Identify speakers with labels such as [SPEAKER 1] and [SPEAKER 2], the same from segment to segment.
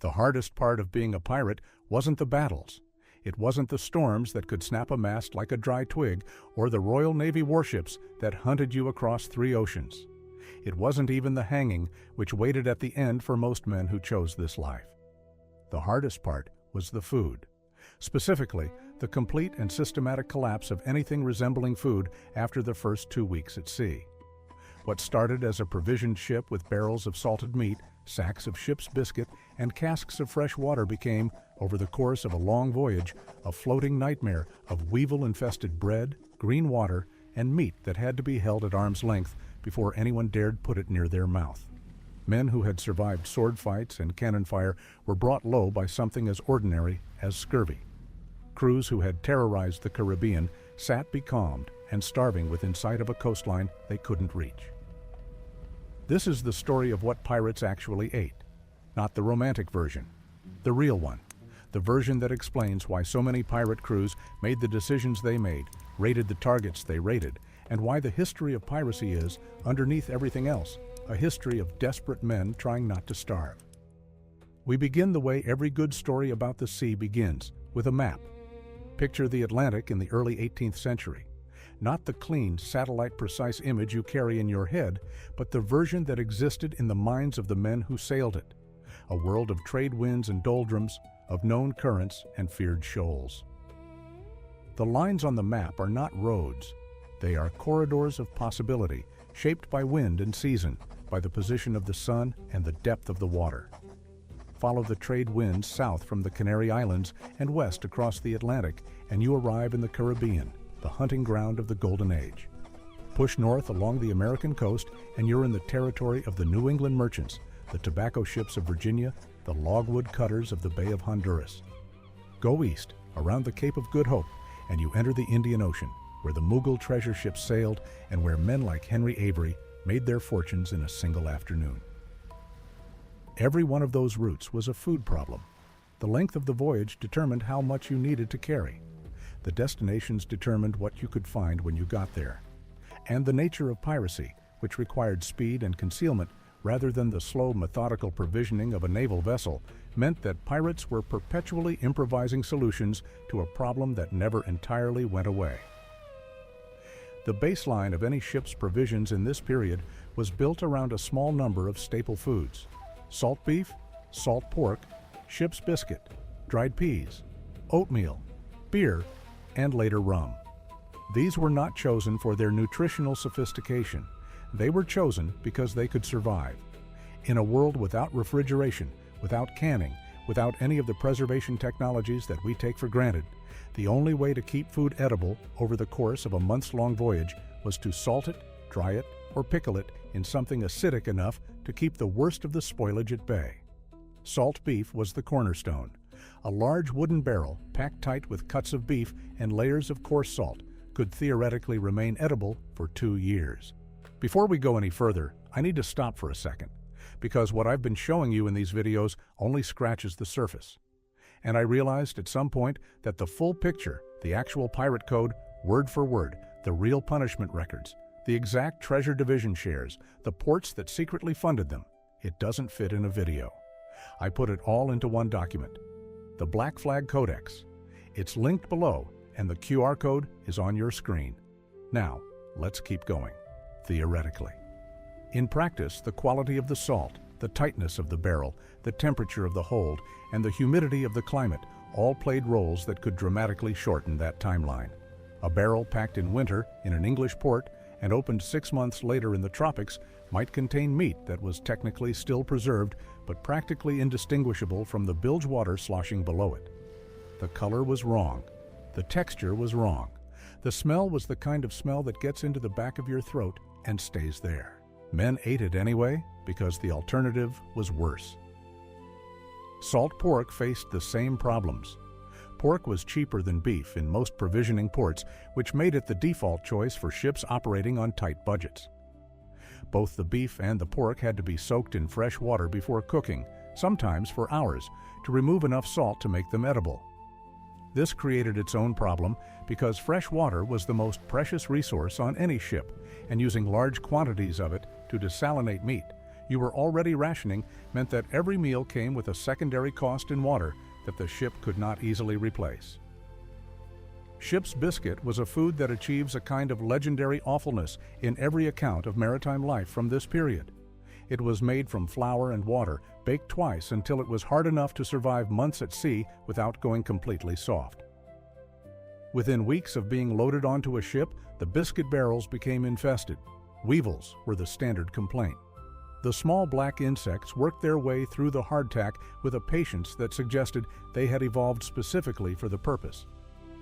[SPEAKER 1] The hardest part of being a pirate wasn't the battles. It wasn't the storms that could snap a mast like a dry twig or the Royal Navy warships that hunted you across 3 oceans. It wasn't even the hanging, which waited at the end for most men who chose this life. The hardest part was the food. Specifically, the complete and systematic collapse of anything resembling food after the first 2 weeks at sea. What started as a provisioned ship with barrels of salted meat, sacks of ship's biscuit, and casks of fresh water became, over the course of a long voyage, a floating nightmare of weevil-infested bread, green water, and meat that had to be held at arm's length before anyone dared put it near their mouth. Men who had survived sword fights and cannon fire were brought low by something as ordinary as scurvy. Crews who had terrorized the Caribbean sat becalmed and starving within sight of a coastline they couldn't reach. This is the story of what pirates actually ate, not the romantic version, the real one, the version that explains why so many pirate crews made the decisions they made, raided the targets they raided, and why the history of piracy is, underneath everything else, a history of desperate men trying not to starve. We begin the way every good story about the sea begins, with a map. Picture the Atlantic in the early 18th century. Not the clean, satellite-precise image you carry in your head, but the version that existed in the minds of the men who sailed it. A world of trade winds and doldrums, of known currents and feared shoals. The lines on the map are not roads. They are corridors of possibility, shaped by wind and season, by the position of the sun and the depth of the water. Follow the trade winds south from the Canary Islands and west across the Atlantic, and you arrive in the Caribbean, the hunting ground of the Golden Age. Push north along the American coast, and you're in the territory of the New England merchants, the tobacco ships of Virginia, the logwood cutters of the Bay of Honduras. Go east, around the Cape of Good Hope, and you enter the Indian Ocean, where the Mughal treasure ships sailed and where men like Henry Avery made their fortunes in a single afternoon. Every one of those routes was a food problem. The length of the voyage determined how much you needed to carry. The destinations determined what you could find when you got there. And the nature of piracy, which required speed and concealment rather than the slow, methodical provisioning of a naval vessel, meant that pirates were perpetually improvising solutions to a problem that never entirely went away. The baseline of any ship's provisions in this period was built around a small number of staple foods: salt beef, salt pork, ship's biscuit, dried peas, oatmeal, beer, and later rum. These were not chosen for their nutritional sophistication. They were chosen because they could survive. In a world without refrigeration, without canning, without any of the preservation technologies that we take for granted, the only way to keep food edible over the course of a months-long voyage was to salt it, dry it, or pickle it in something acidic enough to keep the worst of the spoilage at bay. Salt beef was the cornerstone. A large wooden barrel, packed tight with cuts of beef and layers of coarse salt, could theoretically remain edible for 2 years. Before we go any further, I need to stop for a second, because what I've been showing you in these videos only scratches the surface. And I realized at some point that the full picture, the actual pirate code, word for word, the real punishment records, the exact treasure division shares, the ports that secretly funded them, it doesn't fit in a video. I put it all into one document, the Black Flag Codex. It's linked below, and the QR code is on your screen. Now, let's keep going, theoretically. In practice, the quality of the salt, the tightness of the barrel, the temperature of the hold, and the humidity of the climate all played roles that could dramatically shorten that timeline. A barrel packed in winter in an English port and opened 6 months later in the tropics might contain meat that was technically still preserved but practically indistinguishable from the bilge water sloshing below it. The color was wrong. The texture was wrong. The smell was the kind of smell that gets into the back of your throat and stays there. Men ate it anyway because the alternative was worse. Salt pork faced the same problems. Pork was cheaper than beef in most provisioning ports, which made it the default choice for ships operating on tight budgets. Both the beef and the pork had to be soaked in fresh water before cooking, sometimes for hours, to remove enough salt to make them edible. This created its own problem because fresh water was the most precious resource on any ship, and using large quantities of it to desalinate meat You were already rationing meant that every meal came with a secondary cost in water that the ship could not easily replace. Ship's biscuit was a food that achieves a kind of legendary awfulness in every account of maritime life from this period. It was made from flour and water, baked twice until it was hard enough to survive months at sea without going completely soft. Within weeks of being loaded onto a ship, the biscuit barrels became infested. Weevils were the standard complaint. The small black insects worked their way through the hardtack with a patience that suggested they had evolved specifically for the purpose.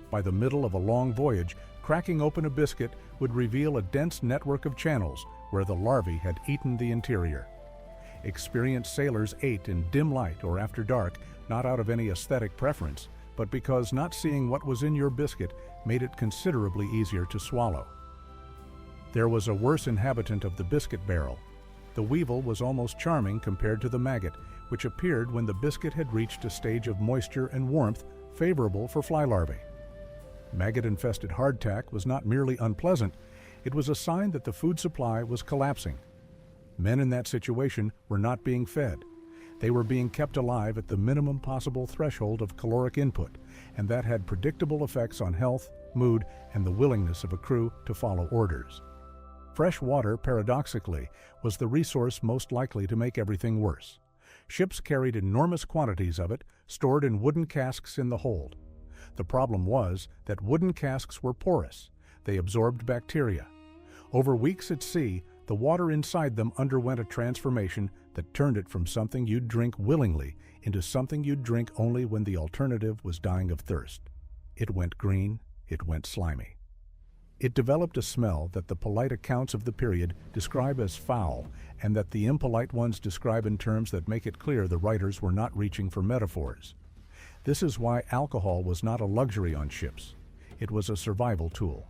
[SPEAKER 1] By the middle of a long voyage, cracking open a biscuit would reveal a dense network of channels where the larvae had eaten the interior. Experienced sailors ate in dim light or after dark, not out of any aesthetic preference, but because not seeing what was in your biscuit made it considerably easier to swallow. There was a worse inhabitant of the biscuit barrel. The weevil was almost charming compared to the maggot, which appeared when the biscuit had reached a stage of moisture and warmth favorable for fly larvae. Maggot-infested hardtack was not merely unpleasant, it was a sign that the food supply was collapsing. Men in that situation were not being fed. They were being kept alive at the minimum possible threshold of caloric input, and that had predictable effects on health, mood, and the willingness of a crew to follow orders. Fresh water, paradoxically, was the resource most likely to make everything worse. Ships carried enormous quantities of it, stored in wooden casks in the hold. The problem was that wooden casks were porous. They absorbed bacteria. Over weeks at sea, the water inside them underwent a transformation that turned it from something you'd drink willingly into something you'd drink only when the alternative was dying of thirst. It went green, it went slimy. It developed a smell that the polite accounts of the period describe as foul, and that the impolite ones describe in terms that make it clear the writers were not reaching for metaphors. This is why alcohol was not a luxury on ships. It was a survival tool.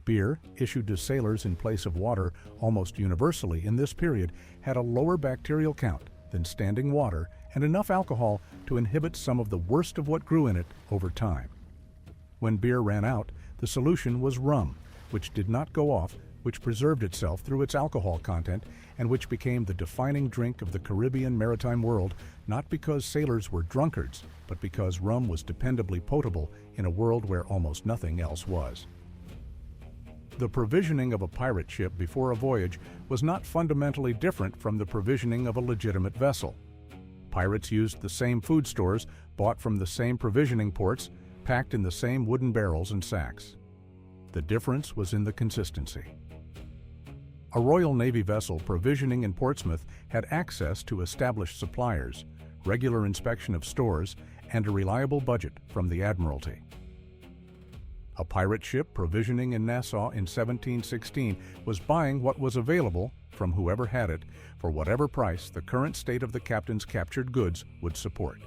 [SPEAKER 1] Beer, issued to sailors in place of water almost universally in this period, had a lower bacterial count than standing water and enough alcohol to inhibit some of the worst of what grew in it over time. When beer ran out, the solution was rum, which did not go off, which preserved itself through its alcohol content, and which became the defining drink of the Caribbean maritime world, not because sailors were drunkards, but because rum was dependably potable in a world where almost nothing else was. The provisioning of a pirate ship before a voyage was not fundamentally different from the provisioning of a legitimate vessel. Pirates used the same food stores, bought from the same provisioning ports, packed in the same wooden barrels and sacks. The difference was in the consistency. A Royal Navy vessel provisioning in Portsmouth had access to established suppliers, regular inspection of stores, and a reliable budget from the Admiralty. A pirate ship provisioning in Nassau in 1716 was buying what was available from whoever had it for whatever price the current state of the captain's captured goods would support.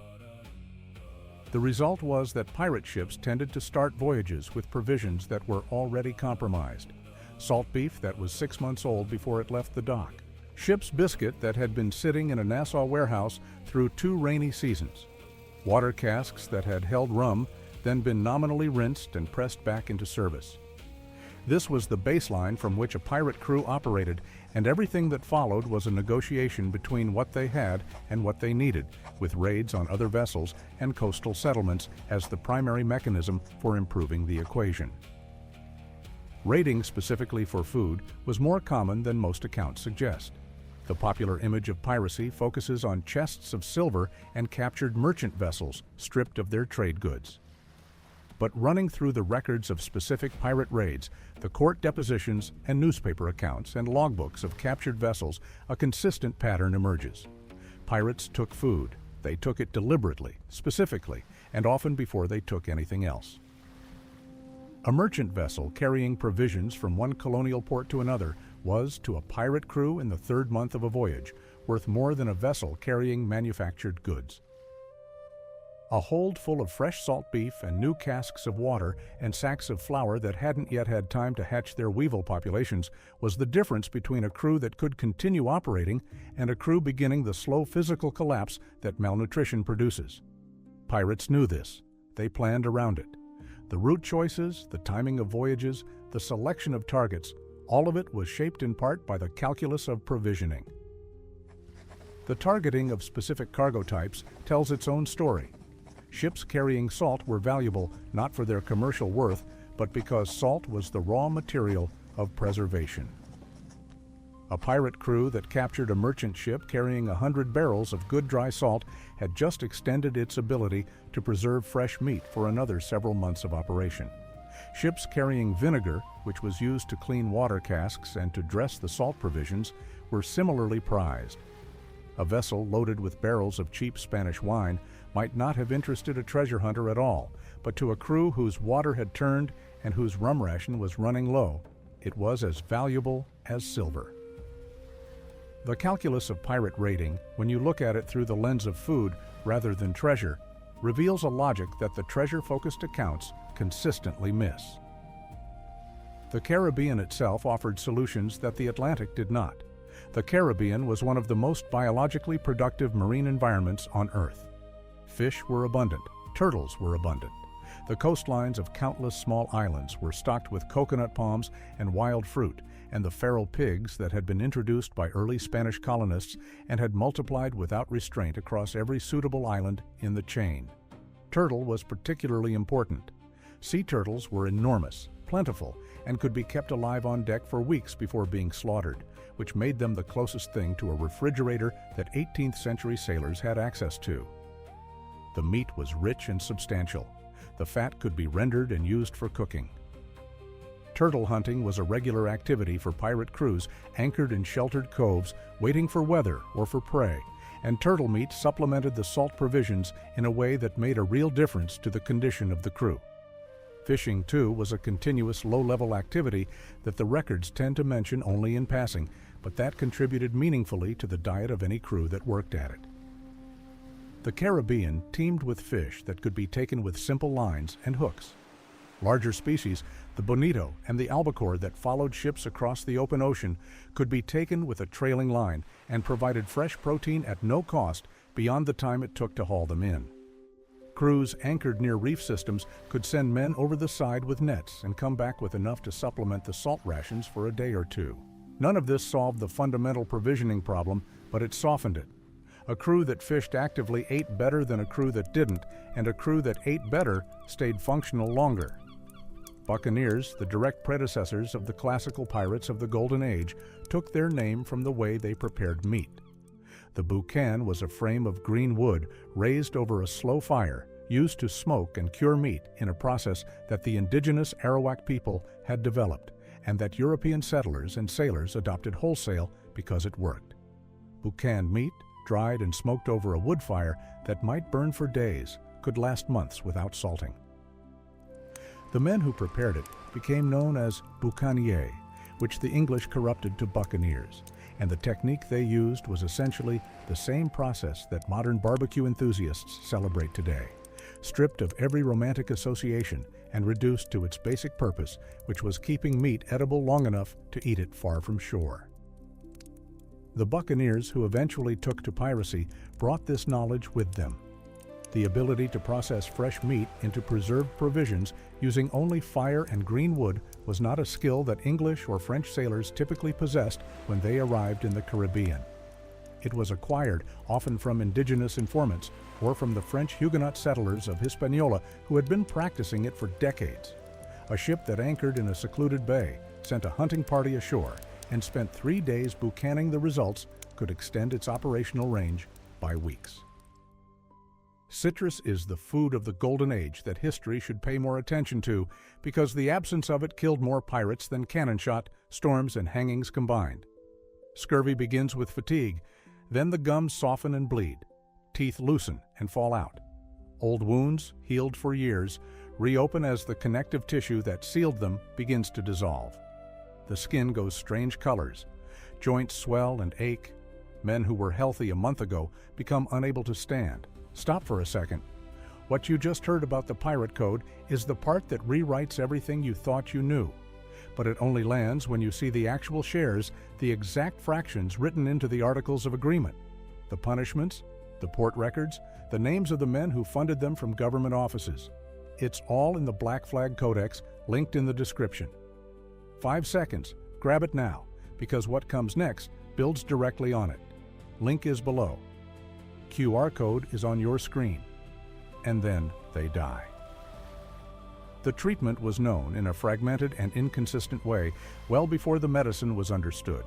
[SPEAKER 1] The result was that pirate ships tended to start voyages with provisions that were already compromised. Salt beef that was 6 months old before it left the dock. Ship's biscuit that had been sitting in a Nassau warehouse through 2 rainy seasons. Water casks that had held rum, then been nominally rinsed and pressed back into service. This was the baseline from which a pirate crew operated, and everything that followed was a negotiation between what they had and what they needed, with raids on other vessels and coastal settlements as the primary mechanism for improving the equation. Raiding specifically for food was more common than most accounts suggest. The popular image of piracy focuses on chests of silver and captured merchant vessels stripped of their trade goods. But running through the records of specific pirate raids, the court depositions and newspaper accounts and logbooks of captured vessels, a consistent pattern emerges. Pirates took food. They took it deliberately, specifically, and often before they took anything else. A merchant vessel carrying provisions from one colonial port to another was, to a pirate crew in the 3rd month of a voyage, worth more than a vessel carrying manufactured goods. A hold full of fresh salt beef and new casks of water and sacks of flour that hadn't yet had time to hatch their weevil populations was the difference between a crew that could continue operating and a crew beginning the slow physical collapse that malnutrition produces. Pirates knew this. They planned around it. The route choices, the timing of voyages, the selection of targets, all of it was shaped in part by the calculus of provisioning. The targeting of specific cargo types tells its own story. Ships carrying salt were valuable not for their commercial worth, but because salt was the raw material of preservation. A pirate crew that captured a merchant ship carrying 100 barrels of good dry salt had just extended its ability to preserve fresh meat for another several months of operation. Ships carrying vinegar, which was used to clean water casks and to dress the salt provisions, were similarly prized. A vessel loaded with barrels of cheap Spanish wine might not have interested a treasure hunter at all, but to a crew whose water had turned and whose rum ration was running low, it was as valuable as silver. The calculus of pirate raiding, when you look at it through the lens of food rather than treasure, reveals a logic that the treasure-focused accounts consistently miss. The Caribbean itself offered solutions that the Atlantic did not. The Caribbean was one of the most biologically productive marine environments on Earth. Fish were abundant, turtles were abundant. The coastlines of countless small islands were stocked with coconut palms and wild fruit, and the feral pigs that had been introduced by early Spanish colonists and had multiplied without restraint across every suitable island in the chain. Turtle was particularly important. Sea turtles were enormous, plentiful, and could be kept alive on deck for weeks before being slaughtered, which made them the closest thing to a refrigerator that 18th century sailors had access to. The meat was rich and substantial. The fat could be rendered and used for cooking. Turtle hunting was a regular activity for pirate crews anchored in sheltered coves, waiting for weather or for prey, and turtle meat supplemented the salt provisions in a way that made a real difference to the condition of the crew. Fishing, too, was a continuous low-level activity that the records tend to mention only in passing, but that contributed meaningfully to the diet of any crew that worked at it. The Caribbean teemed with fish that could be taken with simple lines and hooks. Larger species, the bonito and the albacore that followed ships across the open ocean, could be taken with a trailing line and provided fresh protein at no cost beyond the time it took to haul them in. Crews anchored near reef systems could send men over the side with nets and come back with enough to supplement the salt rations for a day or two. None of this solved the fundamental provisioning problem, but it softened it. A crew that fished actively ate better than a crew that didn't, and a crew that ate better stayed functional longer. Buccaneers, the direct predecessors of the classical pirates of the Golden Age, took their name from the way they prepared meat. The boucan was a frame of green wood raised over a slow fire, used to smoke and cure meat in a process that the indigenous Arawak people had developed, and that European settlers and sailors adopted wholesale because it worked. Boucan meat, dried and smoked over a wood fire that might burn for days, could last months without salting. The men who prepared it became known as boucaniers, which the English corrupted to buccaneers, and the technique they used was essentially the same process that modern barbecue enthusiasts celebrate today, stripped of every romantic association and reduced to its basic purpose, which was keeping meat edible long enough to eat it far from shore. The buccaneers who eventually took to piracy brought this knowledge with them. The ability to process fresh meat into preserved provisions using only fire and green wood was not a skill that English or French sailors typically possessed when they arrived in the Caribbean. It was acquired often from indigenous informants or from the French Huguenot settlers of Hispaniola who had been practicing it for decades. A ship that anchored in a secluded bay, sent a hunting party ashore, and spent 3 days boucaning the results could extend its operational range by weeks. Citrus is the food of the Golden Age that history should pay more attention to because the absence of it killed more pirates than cannon shot, storms, and hangings combined. Scurvy begins with fatigue, then the gums soften and bleed. Teeth loosen and fall out. Old wounds, healed for years, reopen as the connective tissue that sealed them begins to dissolve. The skin goes strange colors. Joints swell and ache. Men who were healthy a month ago become unable to stand. Stop for a second. What you just heard about the pirate code is the part that rewrites everything you thought you knew. But it only lands when you see the actual shares, the exact fractions written into the Articles of Agreement, the punishments, the port records, the names of the men who funded them from government offices. It's all in the Black Flag Codex, linked in the description. 5 seconds, grab it now, because what comes next builds directly on it. Link is below. QR code is on your screen. And then they die. The treatment was known in a fragmented and inconsistent way well before the medicine was understood.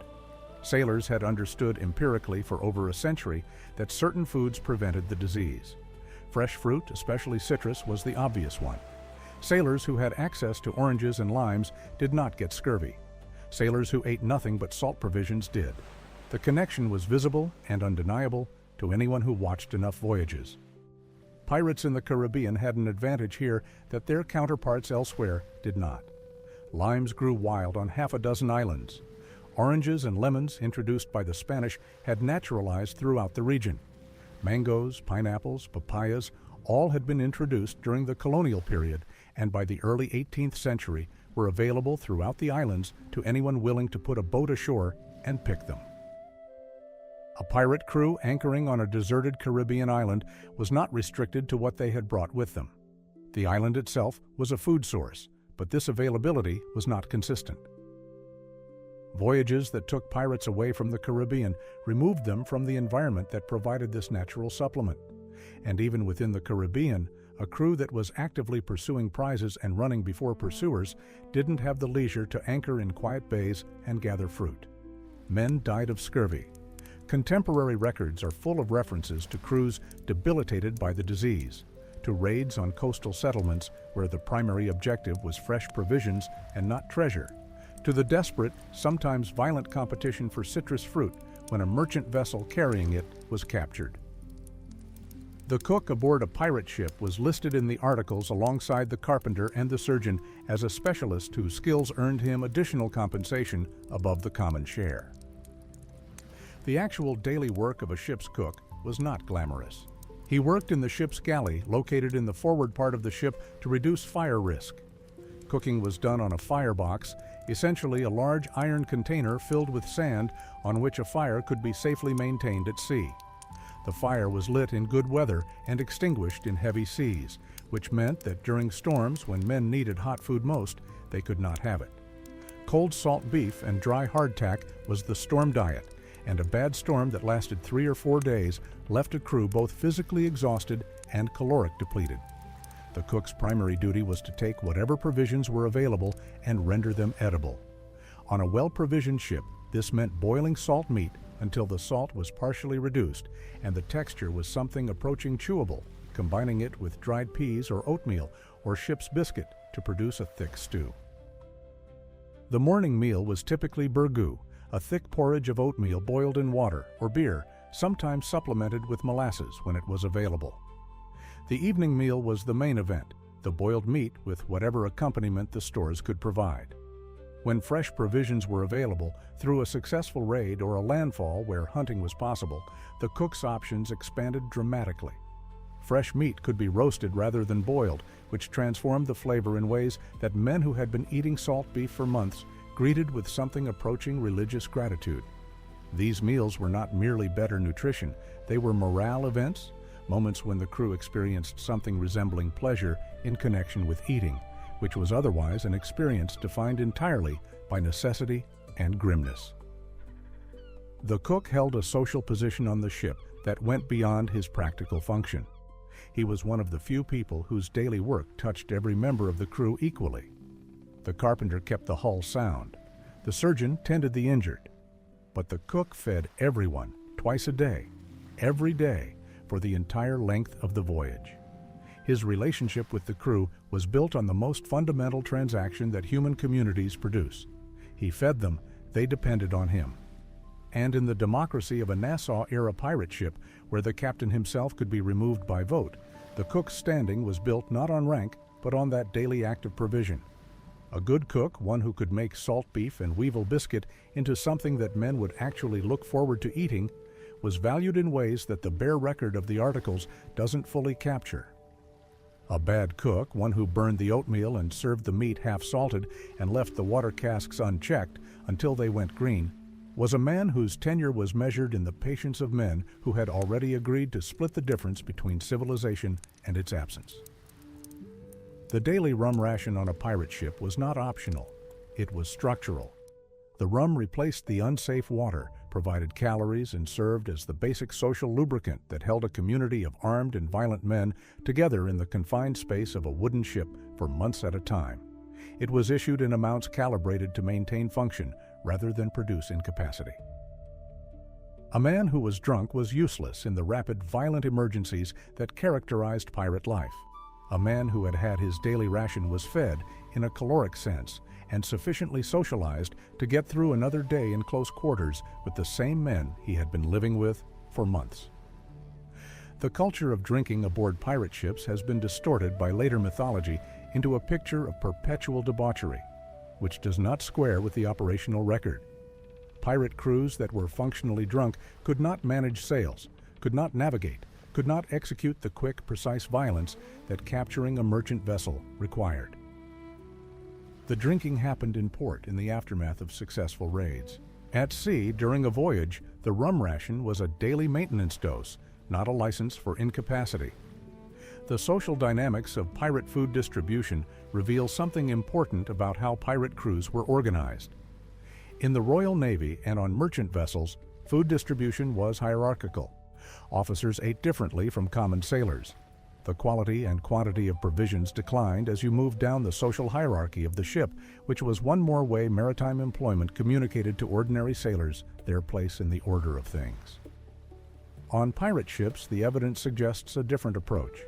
[SPEAKER 1] Sailors had understood empirically for over a century that certain foods prevented the disease. Fresh fruit, especially citrus, was the obvious one. Sailors who had access to oranges and limes did not get scurvy. Sailors who ate nothing but salt provisions did. The connection was visible and undeniable to anyone who watched enough voyages. Pirates in the Caribbean had an advantage here that their counterparts elsewhere did not. Limes grew wild on half a dozen islands. Oranges and lemons, introduced by the Spanish, had naturalized throughout the region. Mangoes, pineapples, papayas, all had been introduced during the colonial period, and by the early 18th century were available throughout the islands to anyone willing to put a boat ashore and pick them. A pirate crew anchoring on a deserted Caribbean island was not restricted to what they had brought with them. The island itself was a food source, but this availability was not consistent. Voyages that took pirates away from the Caribbean removed them from the environment that provided this natural supplement. And even within the Caribbean, a crew that was actively pursuing prizes and running before pursuers didn't have the leisure to anchor in quiet bays and gather fruit. Men died of scurvy. Contemporary records are full of references to crews debilitated by the disease, to raids on coastal settlements where the primary objective was fresh provisions and not treasure, to the desperate, sometimes violent competition for citrus fruit when a merchant vessel carrying it was captured. The cook aboard a pirate ship was listed in the articles alongside the carpenter and the surgeon as a specialist whose skills earned him additional compensation above the common share. The actual daily work of a ship's cook was not glamorous. He worked in the ship's galley, located in the forward part of the ship, to reduce fire risk. Cooking was done on a firebox, essentially a large iron container filled with sand on which a fire could be safely maintained at sea. The fire was lit in good weather and extinguished in heavy seas, which meant that during storms, when men needed hot food most, they could not have it. Cold salt beef and dry hardtack was the storm diet, and a bad storm that lasted 3 or 4 days left a crew both physically exhausted and caloric depleted. The cook's primary duty was to take whatever provisions were available and render them edible. On a well-provisioned ship, this meant boiling salt meat until the salt was partially reduced and the texture was something approaching chewable, combining it with dried peas or oatmeal or ship's biscuit to produce a thick stew. The morning meal was typically burgoo, a thick porridge of oatmeal boiled in water or beer, sometimes supplemented with molasses when it was available. The evening meal was the main event, the boiled meat with whatever accompaniment the stores could provide. When fresh provisions were available, through a successful raid or a landfall where hunting was possible, the cook's options expanded dramatically. Fresh meat could be roasted rather than boiled, which transformed the flavor in ways that men who had been eating salt beef for months greeted with something approaching religious gratitude. These meals were not merely better nutrition, they were morale events, moments when the crew experienced something resembling pleasure in connection with eating, which was otherwise an experience defined entirely by necessity and grimness. The cook held a social position on the ship that went beyond his practical function. He was one of the few people whose daily work touched every member of the crew equally. The carpenter kept the hull sound. The surgeon tended the injured. But the cook fed everyone twice a day, every day, for the entire length of the voyage. His relationship with the crew was built on the most fundamental transaction that human communities produce. He fed them, they depended on him. And in the democracy of a Nassau-era pirate ship, where the captain himself could be removed by vote, the cook's standing was built not on rank, but on that daily act of provision. A good cook, one who could make salt beef and weevil biscuit into something that men would actually look forward to eating, was valued in ways that the bare record of the articles doesn't fully capture. A bad cook, one who burned the oatmeal and served the meat half-salted and left the water casks unchecked until they went green, was a man whose tenure was measured in the patience of men who had already agreed to split the difference between civilization and its absence. The daily rum ration on a pirate ship was not optional, it was structural. The rum replaced the unsafe water, provided calories, and served as the basic social lubricant that held a community of armed and violent men together in the confined space of a wooden ship for months at a time. It was issued in amounts calibrated to maintain function rather than produce incapacity. A man who was drunk was useless in the rapid, violent emergencies that characterized pirate life. A man who had had his daily ration was fed in a caloric sense and sufficiently socialized to get through another day in close quarters with the same men he had been living with for months. The culture of drinking aboard pirate ships has been distorted by later mythology into a picture of perpetual debauchery, which does not square with the operational record. Pirate crews that were functionally drunk could not manage sails, could not navigate, could not execute the quick, precise violence that capturing a merchant vessel required. The drinking happened in port in the aftermath of successful raids. At sea, during a voyage, the rum ration was a daily maintenance dose, not a license for incapacity. The social dynamics of pirate food distribution reveal something important about how pirate crews were organized. In the Royal Navy and on merchant vessels, food distribution was hierarchical. Officers ate differently from common sailors. The quality and quantity of provisions declined as you moved down the social hierarchy of the ship, which was one more way maritime employment communicated to ordinary sailors their place in the order of things. On pirate ships, the evidence suggests a different approach.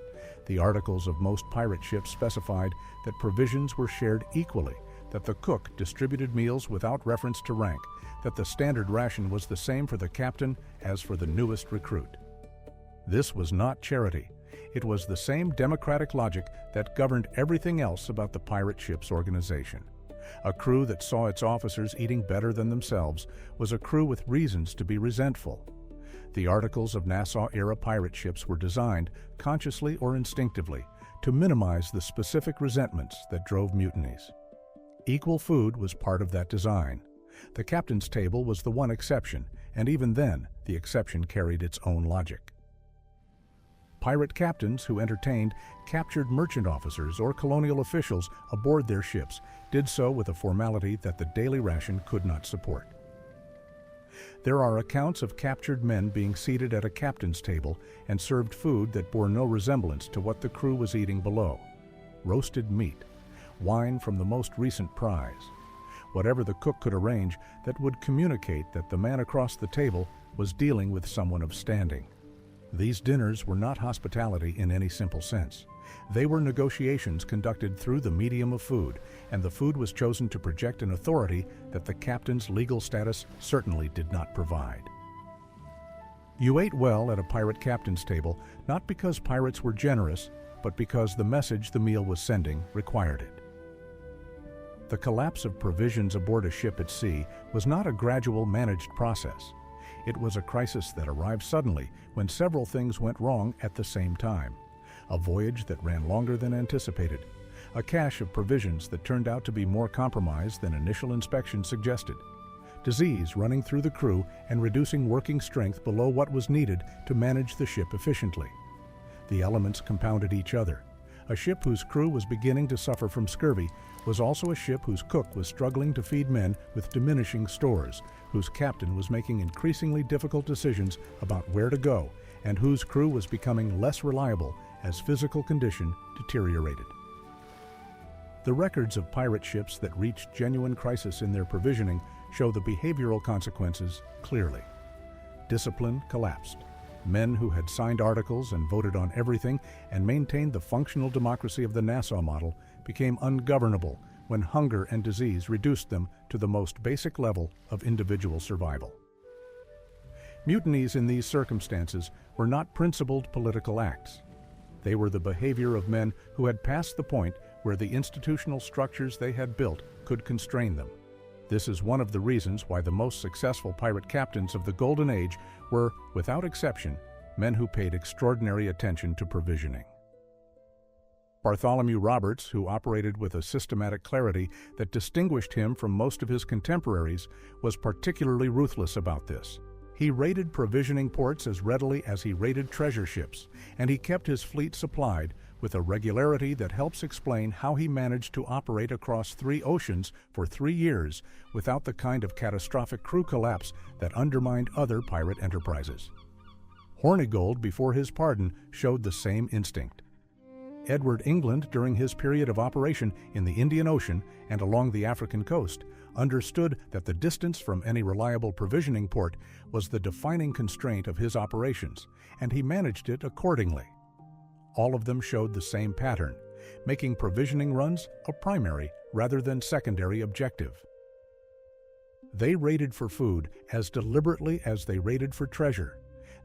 [SPEAKER 1] The articles of most pirate ships specified that provisions were shared equally, that the cook distributed meals without reference to rank, that the standard ration was the same for the captain as for the newest recruit. This was not charity. It was the same democratic logic that governed everything else about the pirate ship's organization. A crew that saw its officers eating better than themselves was a crew with reasons to be resentful. The articles of Nassau-era pirate ships were designed, consciously or instinctively, to minimize the specific resentments that drove mutinies. Equal food was part of that design. The captain's table was the one exception, and even then, the exception carried its own logic. Pirate captains who entertained captured merchant officers or colonial officials aboard their ships did so with a formality that the daily ration could not support. There are accounts of captured men being seated at a captain's table and served food that bore no resemblance to what the crew was eating below. Roasted meat, wine from the most recent prize, whatever the cook could arrange that would communicate that the man across the table was dealing with someone of standing. These dinners were not hospitality in any simple sense. They were negotiations conducted through the medium of food, and the food was chosen to project an authority that the captain's legal status certainly did not provide. You ate well at a pirate captain's table, not because pirates were generous, but because the message the meal was sending required it. The collapse of provisions aboard a ship at sea was not a gradual, managed process. It was a crisis that arrived suddenly when several things went wrong at the same time. A voyage that ran longer than anticipated. A cache of provisions that turned out to be more compromised than initial inspection suggested. Disease running through the crew and reducing working strength below what was needed to manage the ship efficiently. The elements compounded each other. A ship whose crew was beginning to suffer from scurvy was also a ship whose cook was struggling to feed men with diminishing stores, whose captain was making increasingly difficult decisions about where to go, and whose crew was becoming less reliable as physical condition deteriorated. The records of pirate ships that reached genuine crisis in their provisioning show the behavioral consequences clearly. Discipline collapsed. Men who had signed articles and voted on everything and maintained the functional democracy of the Nassau model became ungovernable when hunger and disease reduced them to the most basic level of individual survival. Mutinies in these circumstances were not principled political acts. They were the behavior of men who had passed the point where the institutional structures they had built could constrain them. This is one of the reasons why the most successful pirate captains of the Golden Age were, without exception, men who paid extraordinary attention to provisioning. Bartholomew Roberts, who operated with a systematic clarity that distinguished him from most of his contemporaries, was particularly ruthless about this. He raided provisioning ports as readily as he raided treasure ships, and he kept his fleet supplied with a regularity that helps explain how he managed to operate across 3 oceans for 3 years without the kind of catastrophic crew collapse that undermined other pirate enterprises. Hornigold, before his pardon, showed the same instinct. Edward England, during his period of operation in the Indian Ocean and along the African coast, understood that the distance from any reliable provisioning port was the defining constraint of his operations, and he managed it accordingly. All of them showed the same pattern, making provisioning runs a primary rather than secondary objective. They raided for food as deliberately as they raided for treasure.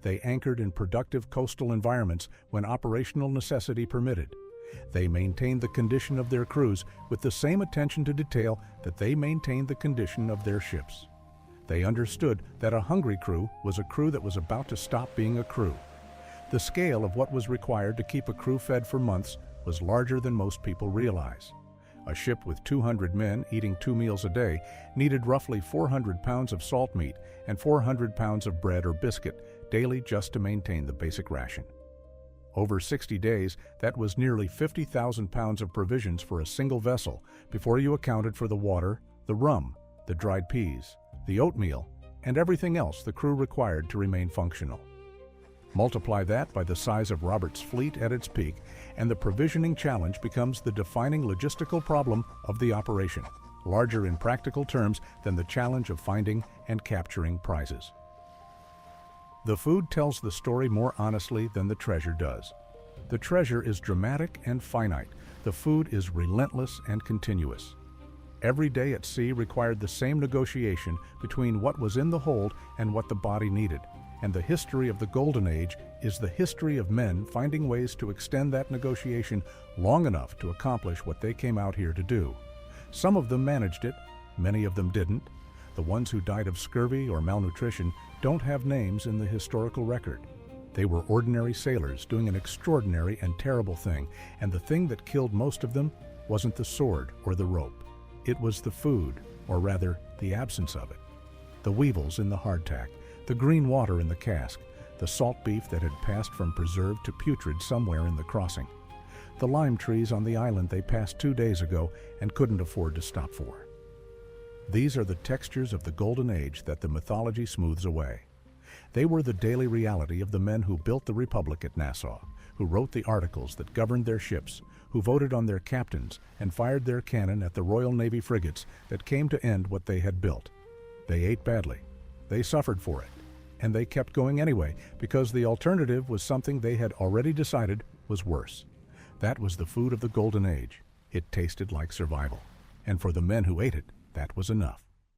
[SPEAKER 1] They anchored in productive coastal environments when operational necessity permitted. They maintained the condition of their crews with the same attention to detail that they maintained the condition of their ships. They understood that a hungry crew was a crew that was about to stop being a crew. The scale of what was required to keep a crew fed for months was larger than most people realize. A ship with 200 men eating 2 meals a day needed roughly 400 pounds of salt meat and 400 pounds of bread or biscuit daily just to maintain the basic ration. Over 60 days, that was nearly 50,000 pounds of provisions for a single vessel before you accounted for the water, the rum, the dried peas, the oatmeal, and everything else the crew required to remain functional. Multiply that by the size of Robert's fleet at its peak, and the provisioning challenge becomes the defining logistical problem of the operation, larger in practical terms than the challenge of finding and capturing prizes. The food tells the story more honestly than the treasure does. The treasure is dramatic and finite. The food is relentless and continuous. Every day at sea required the same negotiation between what was in the hold and what the body needed. And the history of the Golden Age is the history of men finding ways to extend that negotiation long enough to accomplish what they came out here to do. Some of them managed it, many of them didn't. The ones who died of scurvy or malnutrition don't have names in the historical record. They were ordinary sailors doing an extraordinary and terrible thing, and the thing that killed most of them wasn't the sword or the rope. It was the food, or rather, the absence of it. The weevils in the hardtack, the green water in the cask, the salt beef that had passed from preserved to putrid somewhere in the crossing, the lime trees on the island they passed 2 days ago and couldn't afford to stop for. These are the textures of the Golden Age that the mythology smooths away. They were the daily reality of the men who built the Republic at Nassau, who wrote the articles that governed their ships, who voted on their captains and fired their cannon at the Royal Navy frigates that came to end what they had built. They ate badly. They suffered for it. And they kept going anyway, because the alternative was something they had already decided was worse. That was the food of the Golden Age. It tasted like survival. And for the men who ate it, that was enough.